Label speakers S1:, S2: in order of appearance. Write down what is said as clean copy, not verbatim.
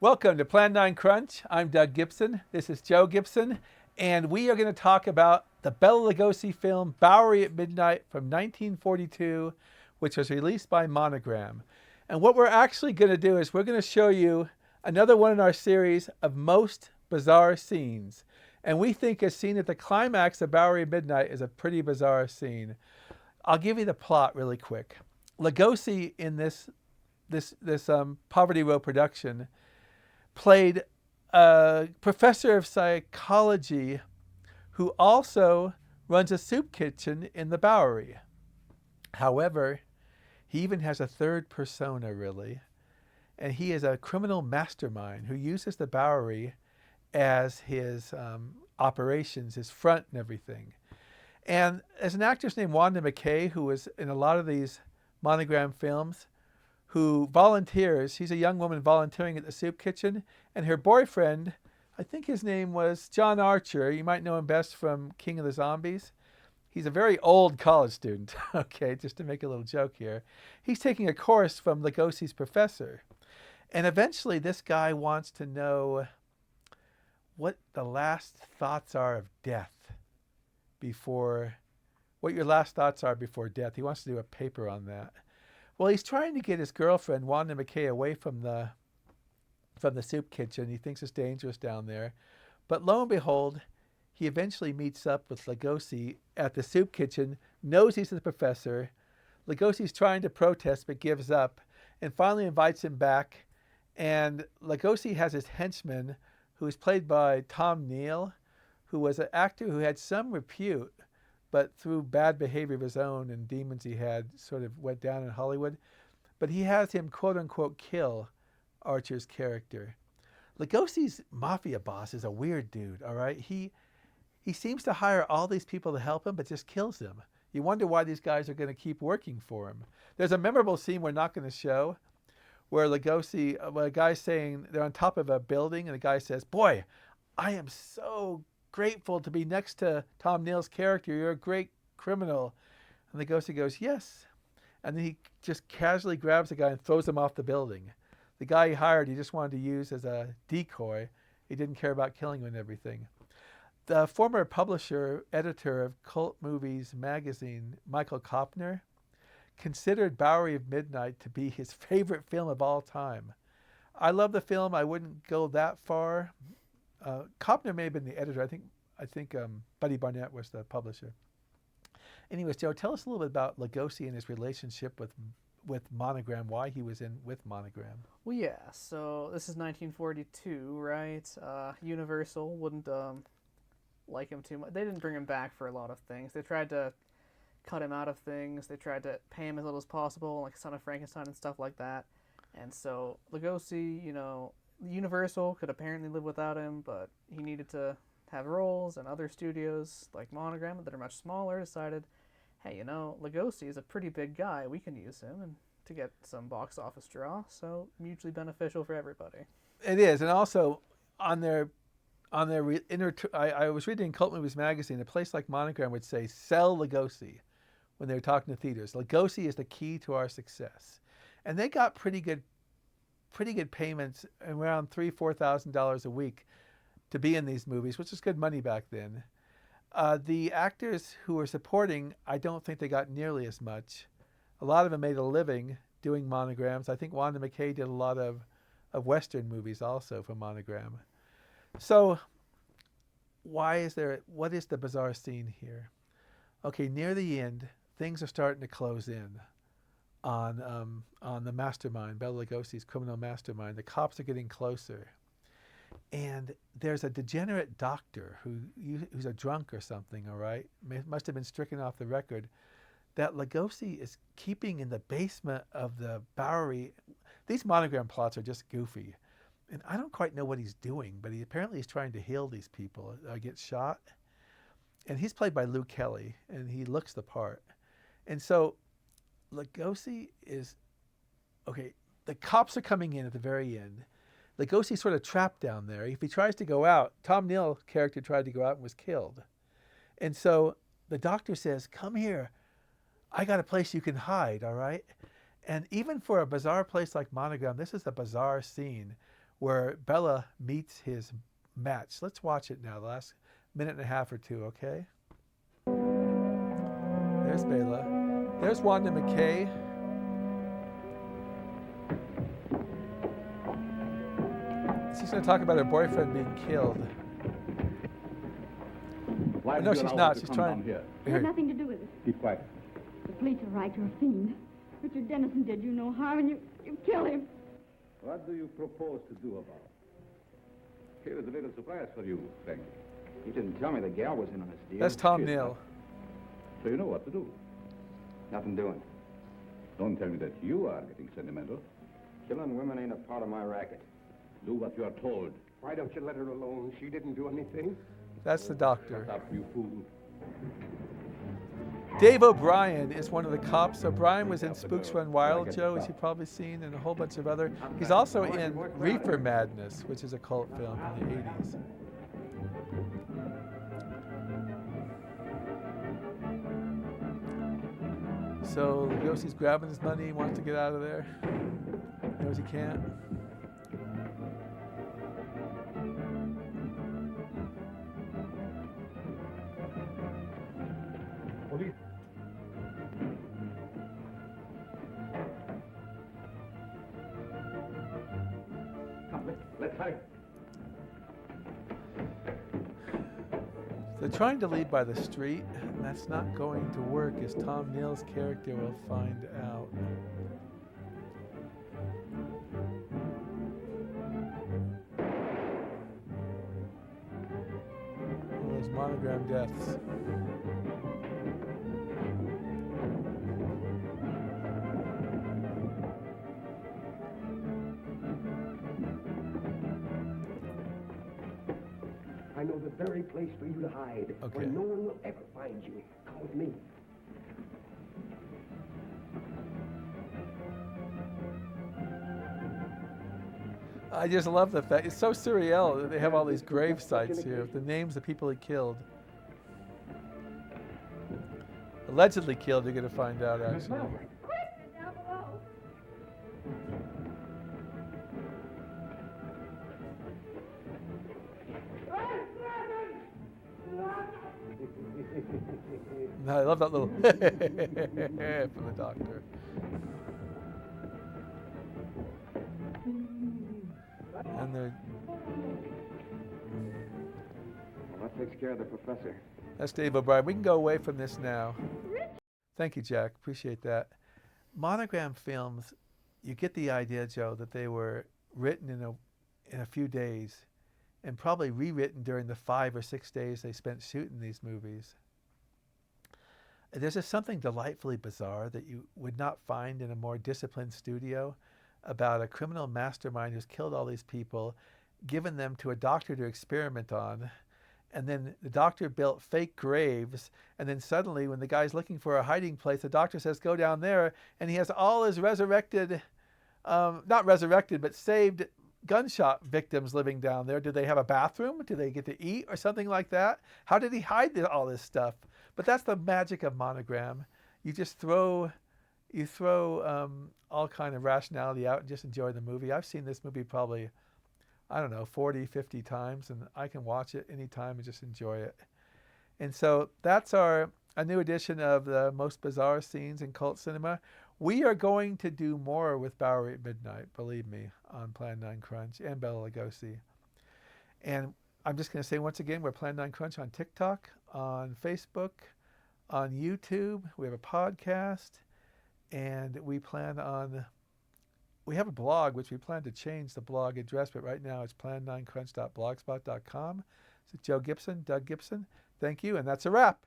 S1: Welcome to Plan 9 Crunch. I'm Doug Gibson. This is Joe Gibson. And we are going to talk about the Bela Lugosi film Bowery at Midnight from 1942, which was released by Monogram. And what we're actually going to do is we're going to show you another one in our series of most bizarre scenes. And we think a scene at the climax of Bowery at Midnight is a pretty bizarre scene. I'll give you the plot really quick. Lugosi in this Poverty Row production played a professor of psychology who also runs a soup kitchen in the Bowery. However, he even has a third persona, really, and he is a criminal mastermind who uses the Bowery as his operations, his front and everything. And as an actress named Wanda McKay, who was in a lot of these Monogram films, who volunteers. She's a young woman volunteering at the soup kitchen, and her boyfriend, I think his name was John Archer. You might know him best from King of the Zombies. He's a very old college student, okay, just to make a little joke here. He's taking a course from Lugosi's professor. And eventually this guy wants to know what the last thoughts are of death what your last thoughts are before death. He wants to do a paper on that. Well, he's trying to get his girlfriend, Wanda McKay, away from the soup kitchen. He thinks it's dangerous down there. But lo and behold, he eventually meets up with Lugosi at the soup kitchen, knows he's the professor. Lugosi's trying to protest but gives up, and finally invites him back. And Lugosi has his henchman, who is played by Tom Neal, who was an actor who had some repute, but through bad behavior of his own and demons he had, sort of went down in Hollywood. But he has him, quote unquote, kill Archer's character. Lugosi's mafia boss is a weird dude, all right? He seems to hire all these people to help him, but just kills them. You wonder why these guys are going to keep working for him. There's a memorable scene we're not going to show where Lugosi, a guy's saying they're on top of a building, and the guy says, "Boy, I am so grateful to be next to Tom Neal's character. You're a great criminal." And Lugosi goes, "Yes." And then he just casually grabs the guy and throws him off the building. The guy he hired, he just wanted to use as a decoy. He didn't care about killing him and everything. The former publisher, editor of Cult Movies magazine, Michael Kopner, considered Bowery of Midnight to be his favorite film of all time. I love the film. I wouldn't go that far. Kopner may have been the editor. I think Buddy Barnett was the publisher. Anyways, Joe, tell us a little bit about Lugosi and his relationship with Monogram, why he was in with Monogram.
S2: Well, yeah, so this is 1942, right? Universal wouldn't like him too much. They didn't bring him back for a lot of things. They tried to cut him out of things. They tried to pay him as little as possible, like Son of Frankenstein and stuff like that. And so Lugosi, Universal could apparently live without him, but he needed to have roles, and other studios like Monogram that are much smaller decided, hey, Lugosi is a pretty big guy. We can use him and to get some box office draw, so mutually beneficial for everybody.
S1: It is, and also on their I was reading Cult Movies magazine. A place like Monogram would say, "Sell Lugosi," when they were talking to theaters. Lugosi is the key to our success, and they got pretty good payments, around $3,000-$4,000 a week, to be in these movies, which is good money back then. The actors who were supporting, I don't think they got nearly as much. A lot of them made a living doing monograms. I think Wanda McKay did a lot of Western movies also for Monogram. So what is the bizarre scene here? Okay, near the end, things are starting to close in on the mastermind, Bela Lugosi's criminal mastermind. The cops are getting closer. And there's a degenerate doctor who's a drunk or something, all right? Must have been stricken off the record, that Lugosi is keeping in the basement of the Bowery. These Monogram plots are just goofy. And I don't quite know what he's doing, but he apparently is trying to heal these people get shot. And he's played by Lou Kelly, and he looks the part. And so Lugosi is, okay, the cops are coming in at the very end. Lugosi's sort of trapped down there. If he tries to go out, Tom Neal's character tried to go out and was killed. And so the doctor says, "Come here. I got a place you can hide, all right?" And even for a bizarre place like Monogram, this is a bizarre scene where Bela meets his match. Let's watch it now, the last minute and a half or two, okay? There's Bela. There's Wanda McKay. She's going to talk about her boyfriend being killed.
S3: Why
S1: No, she's not. She's trying.
S3: Here.
S4: It had nothing to do with it.
S3: Keep quiet.
S4: The police are right. You're a fiend. Richard Dennison did you no harm, and you kill him.
S3: What do you propose to do about it? Here's a little surprise for you, Frank.
S5: You didn't tell me the gal was in on this deal.
S1: That's Tom
S3: She's
S1: Neal.
S3: not. So you know what to do.
S5: Nothing doing.
S3: Don't tell me that you are getting sentimental.
S5: Killing women ain't a part of my racket.
S3: Do what you are told.
S6: Why don't you let her alone? She didn't do anything.
S1: That's the doctor.
S3: Shut up, you fool.
S1: Dave O'Brien is one of the cops. O'Brien was in Spooks Run Wild, Joe, as you've probably seen, and a whole bunch of other. He's also in Reefer Madness, which is a cult film in the 80s. So Lugosi's grabbing his money, wants to get out of there. Knows he can't.
S3: Come, let's hurry.
S1: They're trying to lead by the street, and that's not going to work, as Tom Neal's character will find out. One of those monogram deaths.
S6: I know the very place for you to hide,
S1: Okay.
S6: where no one will ever find you. Come with me.
S1: I just love the fact, it's so surreal that they have all these grave sites here, the names of people he killed. Allegedly killed, you're going to find out, actually.
S4: Down below.
S1: No, I love that little from the doctor. And they're,
S5: Well, that takes care of the professor.
S1: that's Dave O'Brien. We can go away from this now. Thank you, Jack. Appreciate that. Monogram films, you get the idea, Joe, that they were written in a few days and probably rewritten during the 5 or 6 days they spent shooting these movies. There's just something delightfully bizarre that you would not find in a more disciplined studio about a criminal mastermind who's killed all these people, given them to a doctor to experiment on, and then the doctor built fake graves, and then suddenly when the guy's looking for a hiding place, the doctor says, go down there, and he has all his resurrected, not resurrected, but saved gunshot victims living down there. Do they have a bathroom? Do they get to eat or something like that? How did he hide all this stuff? But that's the magic of Monogram. You just throw all kind of rationality out and just enjoy the movie. I've seen this movie probably, I don't know, 40, 50 times, and I can watch it anytime and just enjoy it. And so that's a new edition of the most bizarre scenes in cult cinema. We are going to do more with Bowery at Midnight, believe me, on Plan9Crunch and Bela Lugosi. And I'm just going to say once again, we're Plan9Crunch on TikTok, on Facebook, on YouTube. We have a podcast, and we have a blog, which we plan to change the blog address, but right now it's plan9crunch.blogspot.com. So Joe Gibson, Doug Gibson, thank you, and that's a wrap.